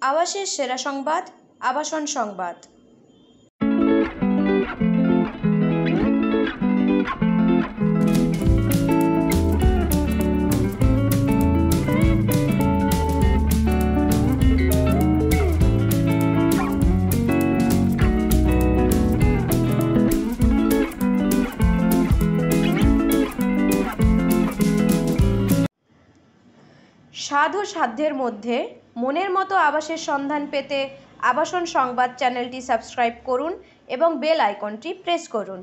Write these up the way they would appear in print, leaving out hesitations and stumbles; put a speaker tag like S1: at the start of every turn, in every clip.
S1: আবাসের সেরা সংবাদ, আবাসন সংবাদ। স্বাদ ও সাধ্যের মধ্যে মনের মতো আবাসের সন্ধান পেতে আবাসন সংবাদ চ্যানেলটি সাবস্ক্রাইব করুন এবং বেল আইকনটি প্রেস করুন।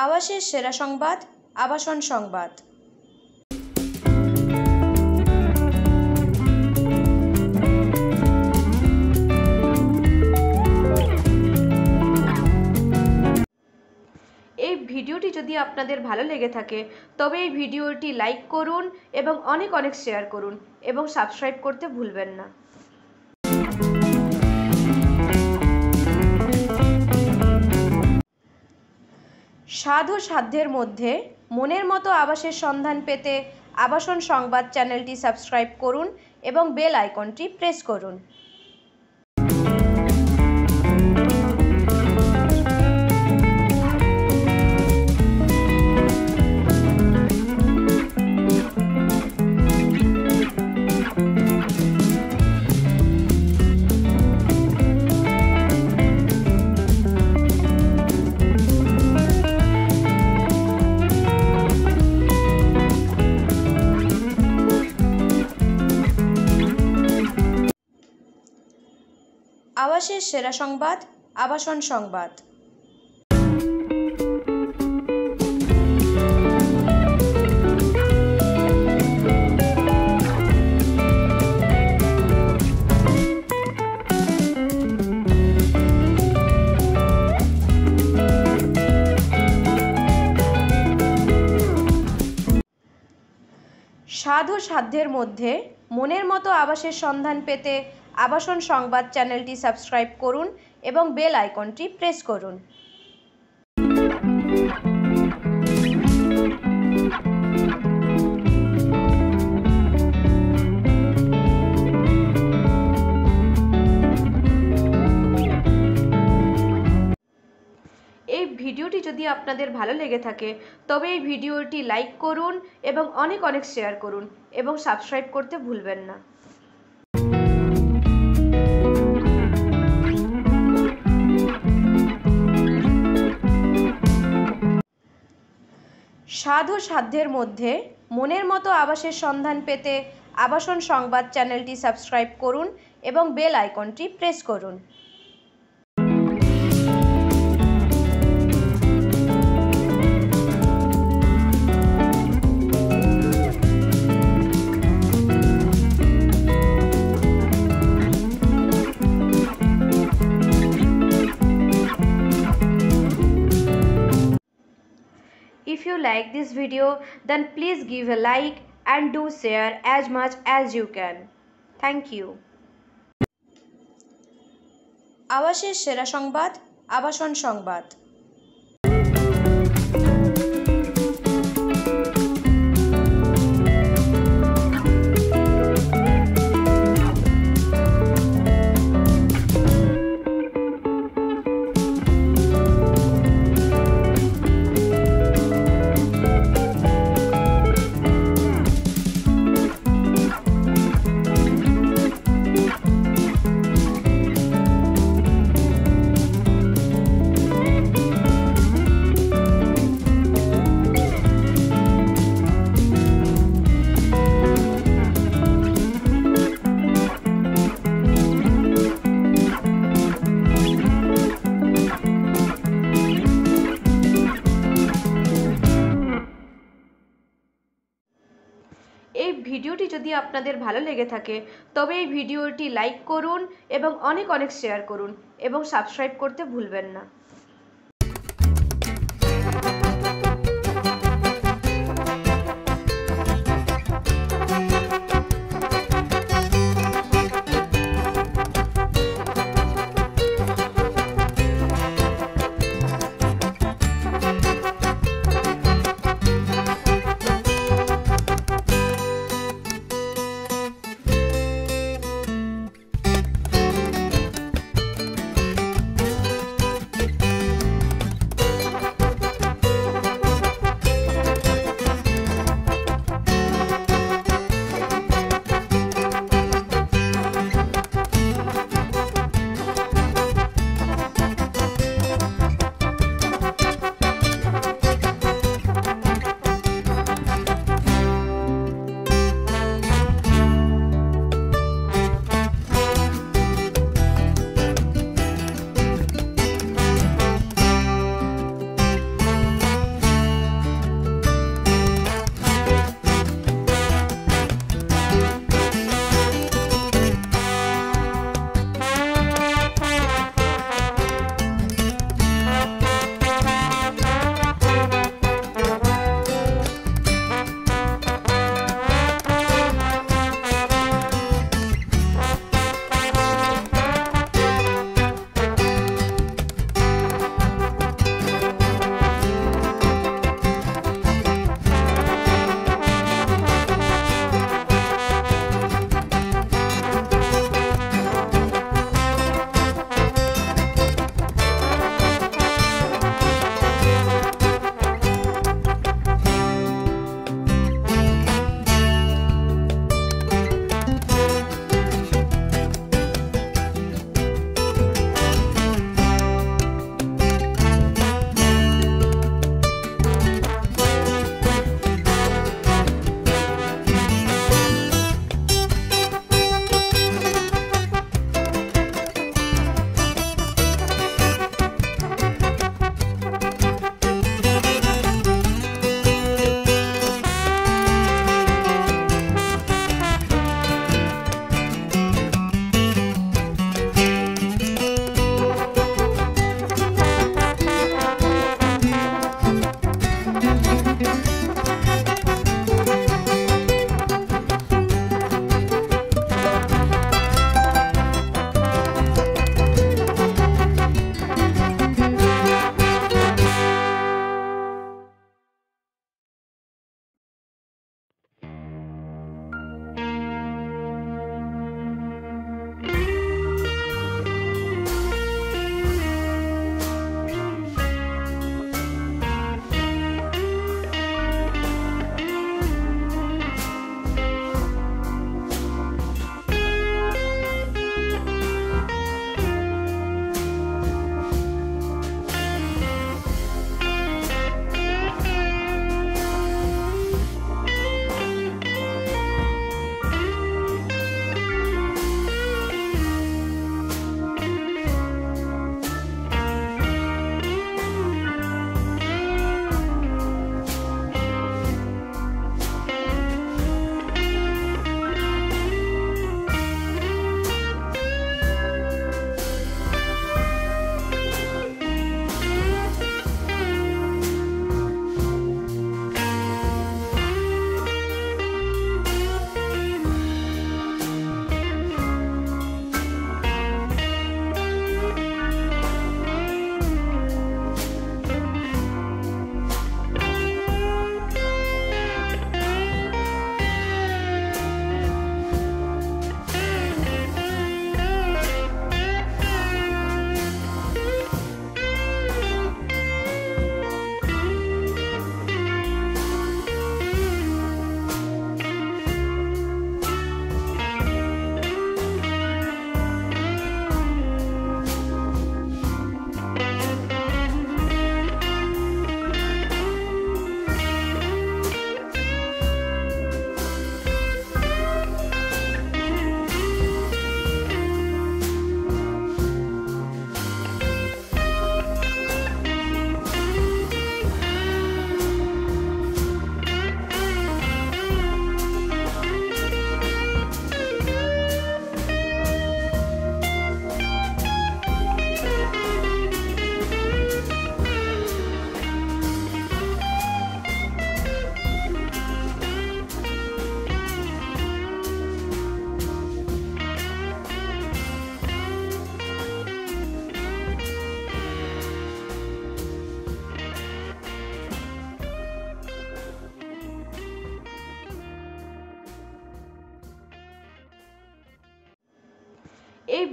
S1: আবাসের সেরা সংবাদ, আবাসন সংবাদ। এই ভিডিওটি যদি আপনাদের ভালো লেগে থাকে তবে এই ভিডিওটি লাইক করুন এবং অনেক শেয়ার করুন এবং সাবস্ক্রাইব করতে ভুলবেন না। স্বাদ ও সাধ্যের মধ্যে মনের মতো আবাসের সন্ধান পেতে আবাসন সংবাদ চ্যানেলটি সাবস্ক্রাইব করুন এবং বেল আইকনটি প্রেস করুন। আবাসের সেরা সংবাদ, আবাসন সংবাদ। স্বাদ ও সাধ্যের মধ্যে মনের মতো আবাসের সন্ধান পেতে আবাসন সংবাদ চ্যানেলটি সাবস্ক্রাইব করুন এবং বেল আইকনটি প্রেস করুন। এই ভিডিওটি যদি আপনাদের ভালো লেগে থাকে তবে এই ভিডিওটি লাইক করুন এবং অনেক শেয়ার করুন এবং সাবস্ক্রাইব করতে ভুলবেন না। স্বাদ ও সাধ্যের মধ্যে মনের মতো আবাসের সন্ধান পেতে আবাসন সংবাদ চ্যানেলটি সাবস্ক্রাইব করুন এবং বেল আইকনটি প্রেস করুন। If you like this video, then please give a like and do share as much as you can. Thank you. আবাসের সেরা সংবাদ, আবাসন সংবাদ। ভিডিওটি যদি আপনাদের ভালো লেগে থাকে তবে এই ভিডিওটি লাইক করুন এবং অনেক অনেক শেয়ার করুন এবং সাবস্ক্রাইব করতে ভুলবেন না।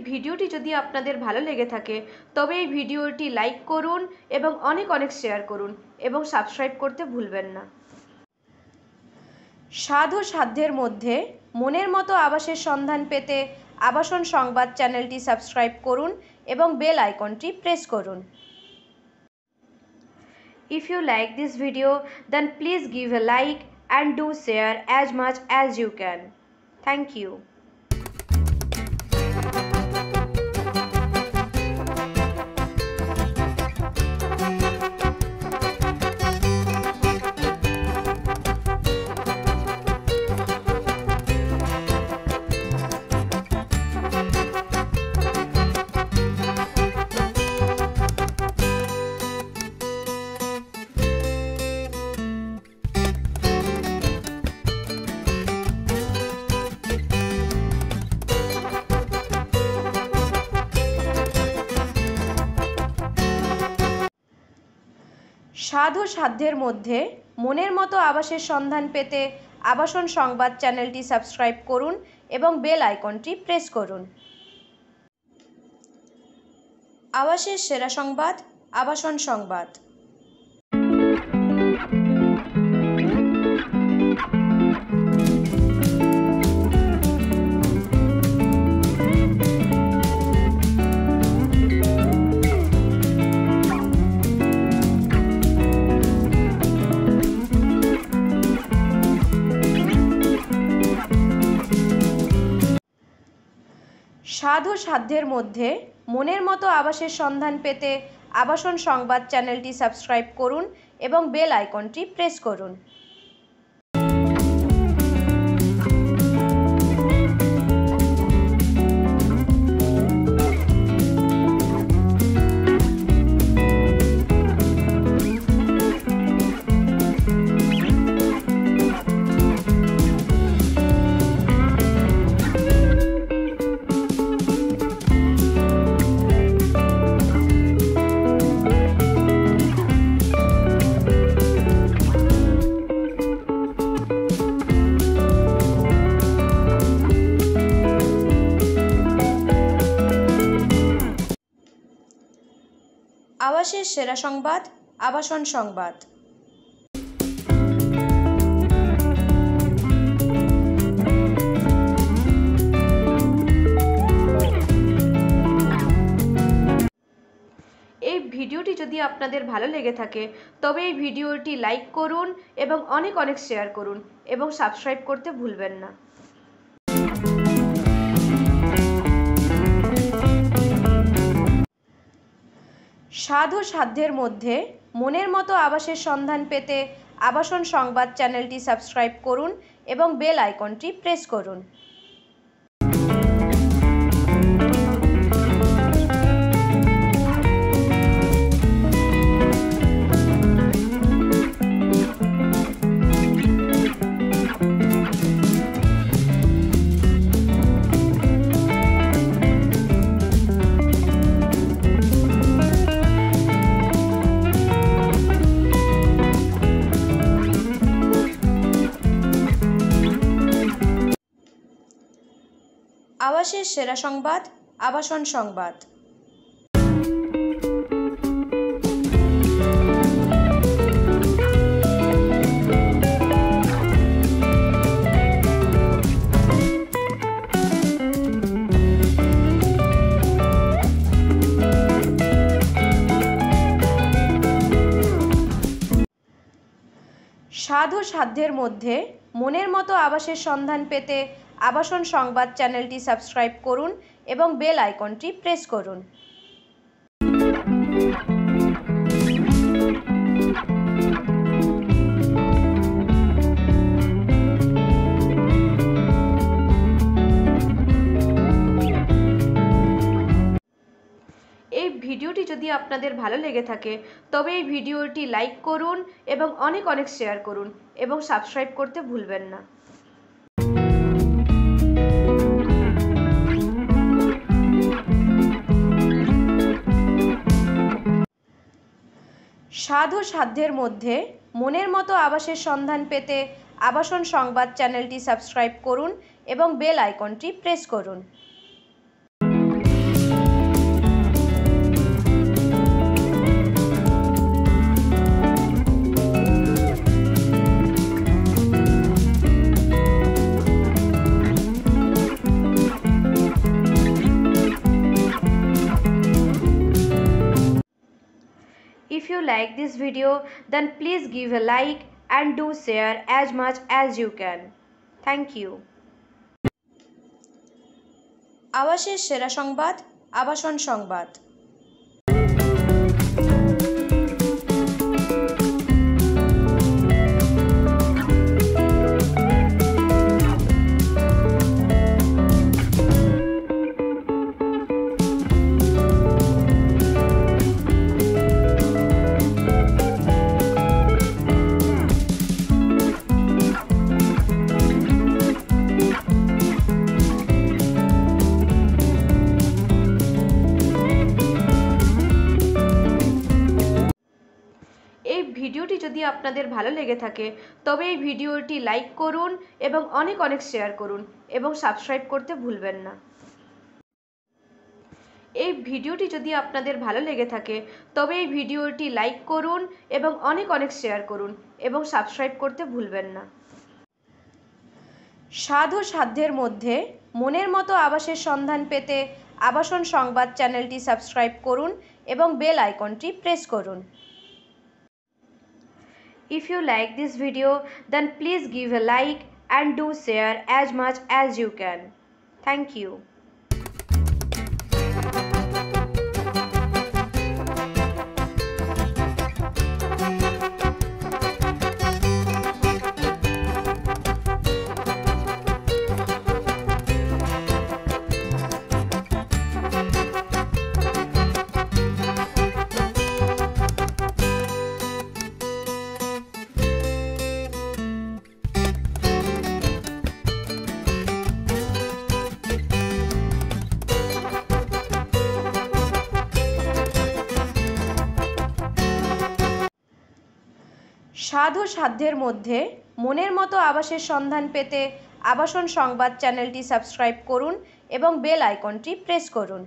S1: ভিডিওটি যদি আপনাদের ভালো লেগে থাকে তবে এই ভিডিওটি লাইক করুন এবং অনেক অনেক শেয়ার করুন এবং সাবস্ক্রাইব করতে ভুলবেন না। স্বাদ ও সাধ্যের মধ্যে মনের মতো আবাসের সন্ধান পেতে আবাসন সংবাদ চ্যানেলটি সাবস্ক্রাইব করুন এবং বেল আইকনটি প্রেস করুন। If you like this video, then please give a like and do share as much as you can. Thank you. স্বাদ ও সাধ্যের মধ্যে মনের মতো আবাসের সন্ধান পেতে আবাসন সংবাদ চ্যানেলটি সাবস্ক্রাইব করুন এবং বেল আইকনটি প্রেস করুন। আবাসের সেরা সংবাদ, আবাসন সংবাদ। স্বাদ ও সাধ্যের মধ্যে মনের মতো আবাসের সন্ধান পেতে আবাসন সংবাদ চ্যানেলটি সাবস্ক্রাইব করুন এবং বেল আইকনটি প্রেস করুন। আবাসের সেরা সংবাদ, আবাসন সংবাদ। এই ভিডিওটি যদি আপনাদের ভালো লেগে থাকে তবে এই ভিডিওটি লাইক করুন এবং অনেক অনেক শেয়ার করুন এবং সাবস্ক্রাইব করতে ভুলবেন না। স্বাদ ও সাধ্যের মধ্যে মনের মতো আবাসের সন্ধান পেতে আবাসন সংবাদ চ্যানেলটি সাবস্ক্রাইব করুন এবং বেল আইকনটি প্রেস করুন। আবাসের সেরা সংবাদ, আবাসন সংবাদ। স্বাদ ও সাধ্যের মধ্যে মনের মতো আবাসের সন্ধান পেতে আবাসন সংবাদ চ্যানেলটি সাবস্ক্রাইব করুন এবং বেল আইকনটি প্রেস করুন। এই ভিডিওটি যদি আপনাদের ভালো লেগে থাকে তবে এই ভিডিওটি লাইক করুন এবং অনেক অনেক শেয়ার করুন এবং সাবস্ক্রাইব করতে ভুলবেন না। স্বাদ ও সাধ্যের মধ্যে মনের মতো আবাসের সন্ধান পেতে আবাসন সংবাদ চ্যানেলটি সাবস্ক্রাইব করুন এবং বেল আইকনটি প্রেস করুন। If you like this video, then please give a like and do share as much as you can. Thank you. আবাসের সেরা সংবাদ, আবাসন সংবাদ। এই ভিডিওটি যদি আপনাদের ভালো লেগে থাকে তবে এই ভিডিওটি লাইক করুন এবং অনেক অনেক শেয়ার করুন এবং সাবস্ক্রাইব করতে ভুলবেন না। এই ভিডিওটি যদি আপনাদের ভালো লেগে থাকে তবে এই ভিডিওটি লাইক করুন এবং অনেক অনেক শেয়ার করুন এবং সাবস্ক্রাইব করতে ভুলবেন না। স্বাদ ও সাধ্যের মধ্যে মনের মতো আবাসের সন্ধান পেতে আবাসন সংবাদ চ্যানেলটি সাবস্ক্রাইব করুন এবং বেল আইকনটি প্রেস করুন। If you like this video, then please give a like and do share as much as you can. Thank you. স্বাদ ও সাধ্যের মধ্যে মনের মতো আবাসের সন্ধান পেতে আবাসন সংবাদ চ্যানেলটি সাবস্ক্রাইব করুন এবং বেল আইকনটি প্রেস করুন।